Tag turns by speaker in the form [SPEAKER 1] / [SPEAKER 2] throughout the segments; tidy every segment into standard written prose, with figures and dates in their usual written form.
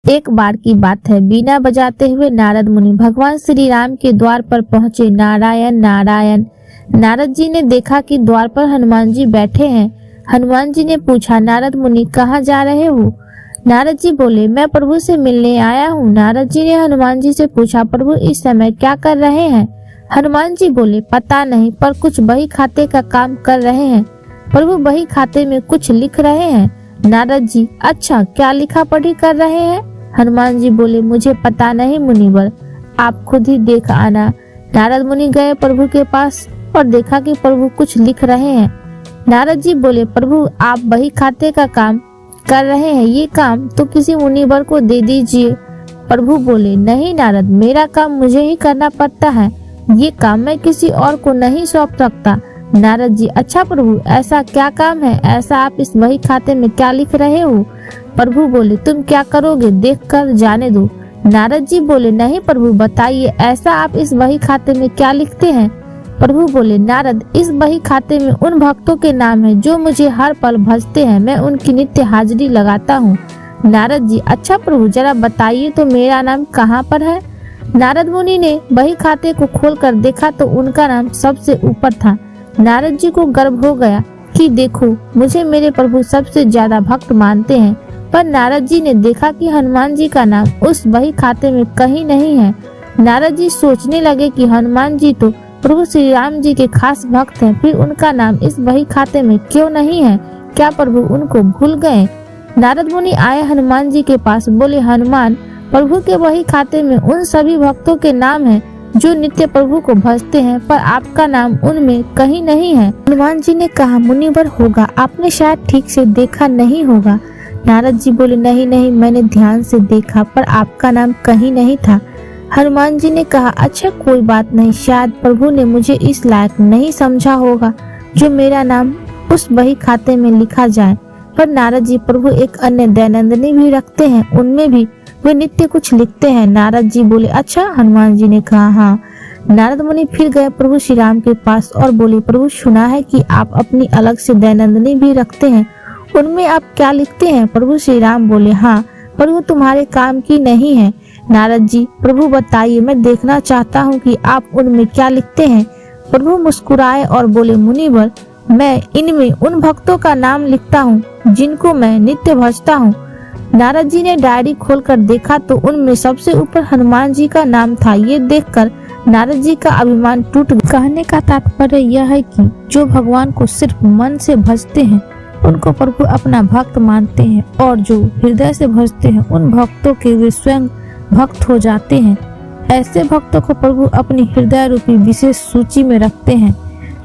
[SPEAKER 1] एक बार की बात है, बीना बजाते हुए नारद मुनि भगवान श्री राम के द्वार पर पहुंचे। नारायण नारायण। नारद जी ने देखा कि द्वार पर हनुमान जी बैठे हैं। हनुमान जी ने पूछा, नारद मुनि कहाँ जा रहे हो? नारद जी बोले, मैं प्रभु से मिलने आया हूँ। नारद जी ने हनुमान जी से पूछा, प्रभु इस समय क्या कर रहे हैं? हनुमान जी बोले, पता नहीं, पर कुछ बही खाते का काम कर रहे हैं। प्रभु बही खाते में कुछ लिख रहे हैं। नारद जी, अच्छा, क्या लिखा पढ़ी कर रहे हैं? हनुमान जी बोले, मुझे पता नहीं मुनिवर, आप खुद ही देख आना। नारद मुनि गए प्रभु के पास और देखा कि प्रभु कुछ लिख रहे हैं। नारद जी बोले, प्रभु आप बही खाते का काम कर रहे हैं, ये काम तो किसी मुनिवर को दे दीजिए। प्रभु बोले, नहीं नारद, मेरा काम मुझे ही करना पड़ता है, ये काम मैं किसी और को नहीं सौंप सकता। नारद जी, अच्छा प्रभु, ऐसा क्या काम है? ऐसा आप इस बही खाते में क्या लिख रहे हो? प्रभु बोले, तुम क्या करोगे, देख कर जाने दो। नारद जी बोले, नहीं प्रभु, बताइए, ऐसा आप इस बही खाते में क्या लिखते हैं? प्रभु बोले, नारद, इस बही खाते में उन भक्तों के नाम है जो मुझे हर पल भजते हैं, मैं उनकी नित्य हाजिरी लगाता हूँ। नारद जी, अच्छा प्रभु, जरा बताइए तो मेरा नाम कहाँ पर है? नारद मुनि ने बही खाते को खोलकर देखा तो उनका नाम सबसे ऊपर था। नारद जी को गर्व हो गया कि देखो, मुझे मेरे प्रभु सबसे ज्यादा भक्त मानते हैं। पर नारद जी ने देखा कि हनुमान जी का नाम उस बही खाते में कहीं नहीं है। नारद जी सोचने लगे कि हनुमान जी तो प्रभु श्री राम जी के खास भक्त हैं, फिर उनका नाम इस बही खाते में क्यों नहीं है? क्या प्रभु उनको भूल गए? नारद मुनि आए हनुमान जी के पास, बोले, हनुमान, प्रभु के बही खाते में उन सभी भक्तों के नाम हैं जो नित्य प्रभु को भजते हैं, पर आपका नाम उनमें कहीं नहीं है। हनुमान जी ने कहा, मुनिवर होगा, आपने शायद ठीक से देखा नहीं होगा। नारद जी बोले, नहीं नहीं, मैंने ध्यान से देखा, पर आपका नाम कहीं नहीं था। हनुमान जी ने कहा, अच्छा कोई बात नहीं, शायद प्रभु ने मुझे इस लायक नहीं समझा होगा जो मेरा नाम उस बही खाते में लिखा जाए। पर नारद जी, प्रभु एक अन्य दैनंदिनी भी रखते हैं, उनमें भी वे नित्य कुछ लिखते हैं। नारद जी बोले, अच्छा? हनुमान जी ने कहा, हाँ। नारद मुनि फिर गए प्रभु श्री राम के पास और बोले, प्रभु सुना है कि आप अपनी अलग से दैनंदिनी भी रखते हैं, उनमें आप क्या लिखते हैं? प्रभु श्री राम बोले, हाँ, पर वो तुम्हारे काम की नहीं है। नारद जी, प्रभु बताइए, मैं देखना चाहता हूँ कि आप उनमें क्या लिखते हैं। प्रभु मुस्कुराए और बोले, मुनिवर, मैं इनमें उन भक्तों का नाम लिखता हूँ जिनको मैं नित्य भजता हूँ। नारद जी ने डायरी खोलकर देखा तो उनमें सबसे ऊपर हनुमान जी का नाम था। ये देखकर नारद जी का अभिमान टूट गया। कहने का तात्पर्य यह है कि जो भगवान को सिर्फ मन से भजते हैं उनको प्रभु अपना भक्त मानते हैं, और जो हृदय से भजते हैं उन भक्तों के वे स्वयं भक्त हो जाते हैं। ऐसे भक्तों को प्रभु अपनी हृदय रूपी विशेष सूची में रखते हैं।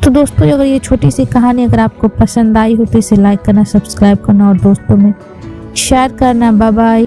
[SPEAKER 1] तो दोस्तों, अगर ये छोटी सी कहानी अगर आपको पसंद आई हो तो इसे लाइक करना, सब्सक्राइब करना और दोस्तों में शेयर करना। Bye bye.